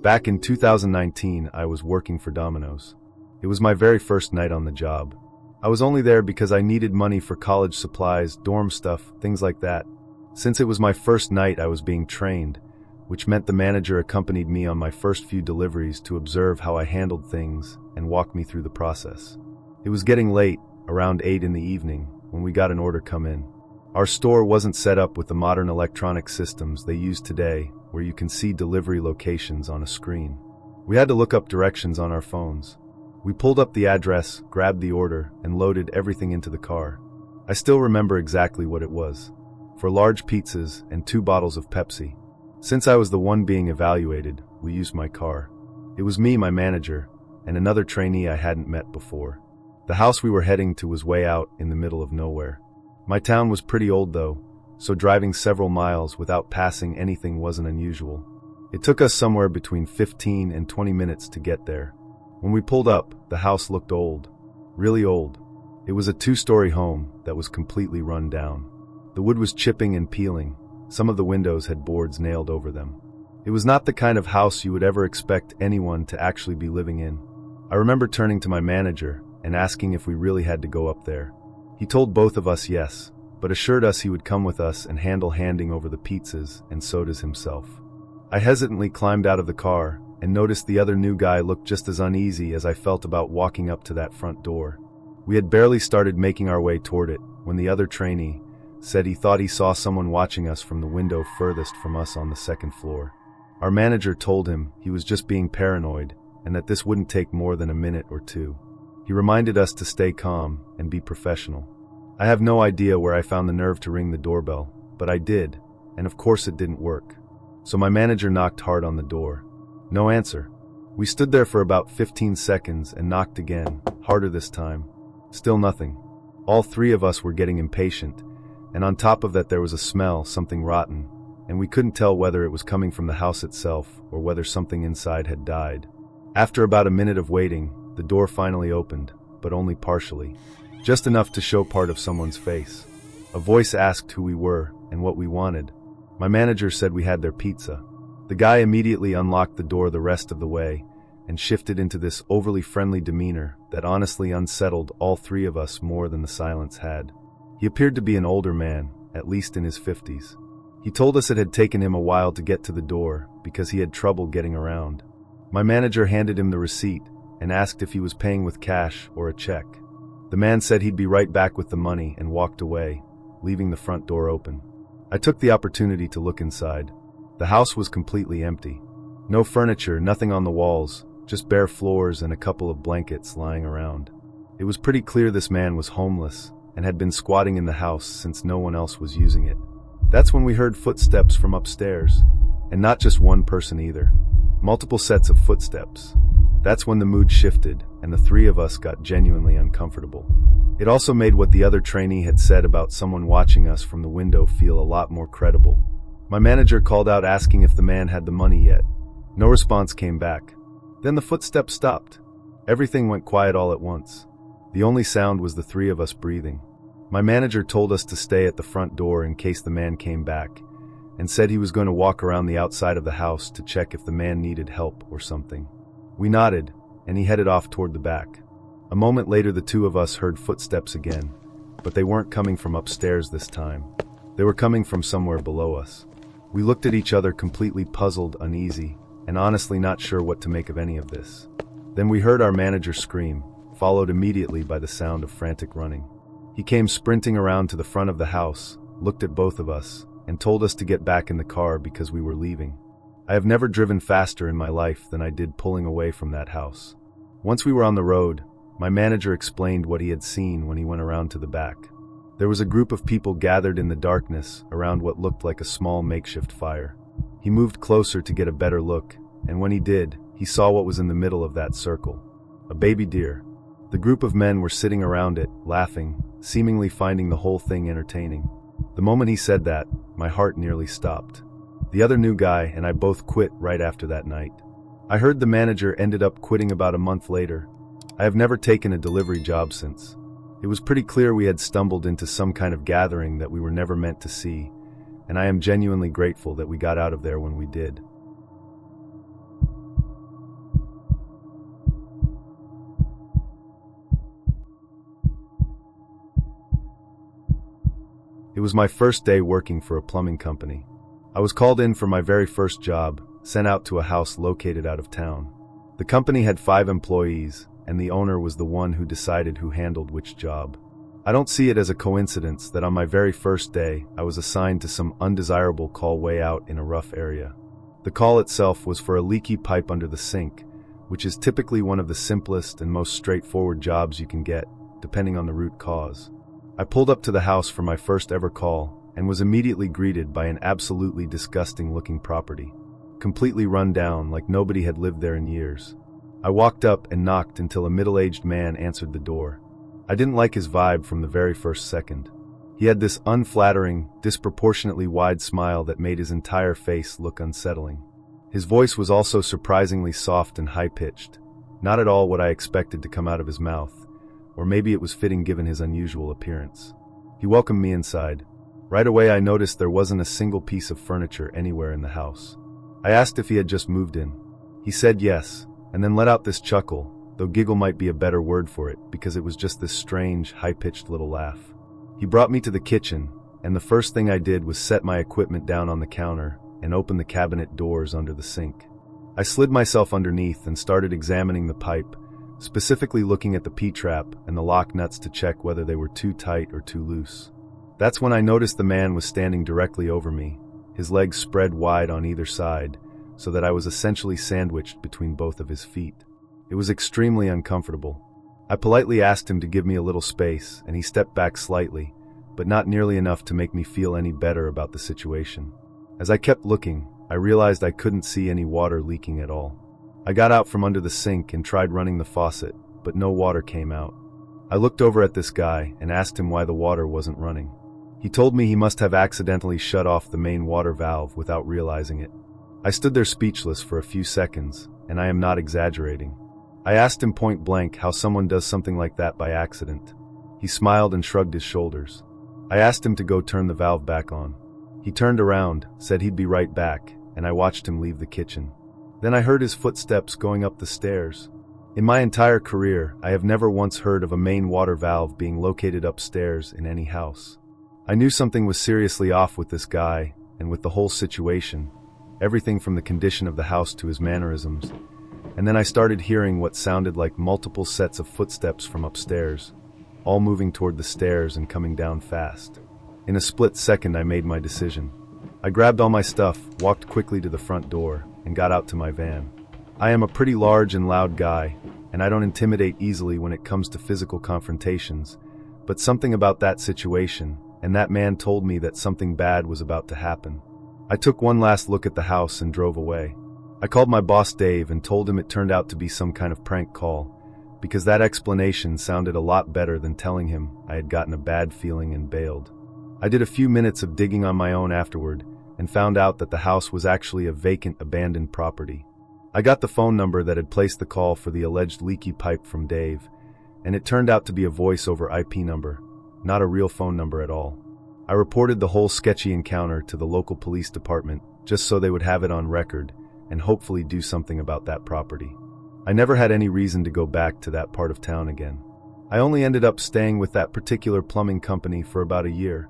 Back in 2019, I was working for Domino's. It was my very first night on the job. I was only there because I needed money for college supplies, dorm stuff, things like that. Since it was my first night, I was being trained, which meant the manager accompanied me on my first few deliveries to observe how I handled things and walk me through the process. It was getting late, around 8 in the evening, when we got an order come in. Our store wasn't set up with the modern electronic systems they use today, where you can see delivery locations on a screen. We had to look up directions on our phones. We pulled up the address, grabbed the order, and loaded everything into the car. I still remember exactly what it was. 4 large pizzas and 2 bottles of Pepsi. Since I was the one being evaluated, we used my car. It was me, my manager, and another trainee I hadn't met before. The house we were heading to was way out in the middle of nowhere. My town was pretty old though, so driving several miles without passing anything wasn't unusual. It took us somewhere between 15 and 20 minutes to get there. When we pulled up, the house looked old. Really old. It was a 2-story home that was completely run down. The wood was chipping and peeling. Some of the windows had boards nailed over them. It was not the kind of house you would ever expect anyone to actually be living in. I remember turning to my manager and asking if we really had to go up there. He told both of us yes, but assured us he would come with us and handle handing over the pizzas and sodas himself. I hesitantly climbed out of the car and noticed the other new guy looked just as uneasy as I felt about walking up to that front door. We had barely started making our way toward it when the other trainee said he thought he saw someone watching us from the window furthest from us on the 2nd floor. Our manager told him he was just being paranoid and that this wouldn't take more than a minute or 2. He reminded us to stay calm and be professional. I have no idea where I found the nerve to ring the doorbell, but I did, and of course it didn't work. So my manager knocked hard on the door. No answer. We stood there for about 15 seconds and knocked again, harder this time. Still nothing. All 3 of us were getting impatient, and on top of that there was a smell, something rotten, and we couldn't tell whether it was coming from the house itself or whether something inside had died. After about a minute of waiting, the door finally opened, but only partially, just enough to show part of someone's face. A voice asked who we were and what we wanted. My manager said we had their pizza. The guy immediately unlocked the door the rest of the way and shifted into this overly friendly demeanor that honestly unsettled all 3 of us more than the silence had. He appeared to be an older man, at least in his 50s. He told us it had taken him a while to get to the door because he had trouble getting around. My manager handed him the receipt and asked if he was paying with cash or a check. The man said he'd be right back with the money and walked away, leaving the front door open. I took the opportunity to look inside. The house was completely empty. No furniture, nothing on the walls, just bare floors and a couple of blankets lying around. It was pretty clear this man was homeless and had been squatting in the house since no one else was using it. That's when we heard footsteps from upstairs, and not just one person either. Multiple sets of footsteps. That's when the mood shifted, and the 3 of us got genuinely uncomfortable. It also made what the other trainee had said about someone watching us from the window feel a lot more credible. My manager called out asking if the man had the money yet. No response came back. Then the footsteps stopped. Everything went quiet all at once. The only sound was the 3 of us breathing. My manager told us to stay at the front door in case the man came back, and said he was going to walk around the outside of the house to check if the man needed help or something. We nodded, and he headed off toward the back. A moment later, the 2 of us heard footsteps again, but they weren't coming from upstairs this time. They were coming from somewhere below us. We looked at each other completely puzzled, uneasy, and honestly not sure what to make of any of this. Then we heard our manager scream, followed immediately by the sound of frantic running. He came sprinting around to the front of the house, looked at both of us, and told us to get back in the car because we were leaving. I have never driven faster in my life than I did pulling away from that house. Once we were on the road, my manager explained what he had seen when he went around to the back. There was a group of people gathered in the darkness around what looked like a small makeshift fire. He moved closer to get a better look, and when he did, he saw what was in the middle of that circle. A baby deer. The group of men were sitting around it, laughing, seemingly finding the whole thing entertaining. The moment he said that, my heart nearly stopped. The other new guy and I both quit right after that night. I heard the manager ended up quitting about a month later. I have never taken a delivery job since. It was pretty clear we had stumbled into some kind of gathering that we were never meant to see, and I am genuinely grateful that we got out of there when we did. It was my first day working for a plumbing company. I was called in for my very first job, sent out to a house located out of town. The company had 5 employees, and the owner was the one who decided who handled which job. I don't see it as a coincidence that on my very first day, I was assigned to some undesirable call way out in a rough area. The call itself was for a leaky pipe under the sink, which is typically one of the simplest and most straightforward jobs you can get, depending on the root cause. I pulled up to the house for my first ever call and was immediately greeted by an absolutely disgusting-looking property, completely run down like nobody had lived there in years. I walked up and knocked until a middle-aged man answered the door. I didn't like his vibe from the very first second. He had this unflattering, disproportionately wide smile that made his entire face look unsettling. His voice was also surprisingly soft and high-pitched, not at all what I expected to come out of his mouth, or maybe it was fitting given his unusual appearance. He welcomed me inside. Right away I noticed there wasn't a single piece of furniture anywhere in the house. I asked if he had just moved in. He said yes, and then let out this chuckle, though giggle might be a better word for it because it was just this strange, high-pitched little laugh. He brought me to the kitchen, and the first thing I did was set my equipment down on the counter and open the cabinet doors under the sink. I slid myself underneath and started examining the pipe, specifically looking at the P-trap and the lock nuts to check whether they were too tight or too loose. That's when I noticed the man was standing directly over me, his legs spread wide on either side, so that I was essentially sandwiched between both of his feet. It was extremely uncomfortable. I politely asked him to give me a little space, and he stepped back slightly, but not nearly enough to make me feel any better about the situation. As I kept looking, I realized I couldn't see any water leaking at all. I got out from under the sink and tried running the faucet, but no water came out. I looked over at this guy and asked him why the water wasn't running. He told me he must have accidentally shut off the main water valve without realizing it. I stood there speechless for a few seconds, and I am not exaggerating. I asked him point blank how someone does something like that by accident. He smiled and shrugged his shoulders. I asked him to go turn the valve back on. He turned around, said he'd be right back, and I watched him leave the kitchen. Then I heard his footsteps going up the stairs. In my entire career, I have never once heard of a main water valve being located upstairs in any house. I knew something was seriously off with this guy, and with the whole situation, everything from the condition of the house to his mannerisms. And then I started hearing what sounded like multiple sets of footsteps from upstairs, all moving toward the stairs and coming down fast. In a split second, I made my decision. I grabbed all my stuff, walked quickly to the front door, and got out to my van. I am a pretty large and loud guy, and I don't intimidate easily when it comes to physical confrontations, but something about that situation, and that man told me that something bad was about to happen. I took one last look at the house and drove away. I called my boss Dave and told him it turned out to be some kind of prank call, because that explanation sounded a lot better than telling him I had gotten a bad feeling and bailed. I did a few minutes of digging on my own afterward and found out that the house was actually a vacant, abandoned property. I got the phone number that had placed the call for the alleged leaky pipe from Dave, and it turned out to be a voice over IP number, not a real phone number at all. I reported the whole sketchy encounter to the local police department just so they would have it on record and hopefully do something about that property. I never had any reason to go back to that part of town again. I only ended up staying with that particular plumbing company for about a year,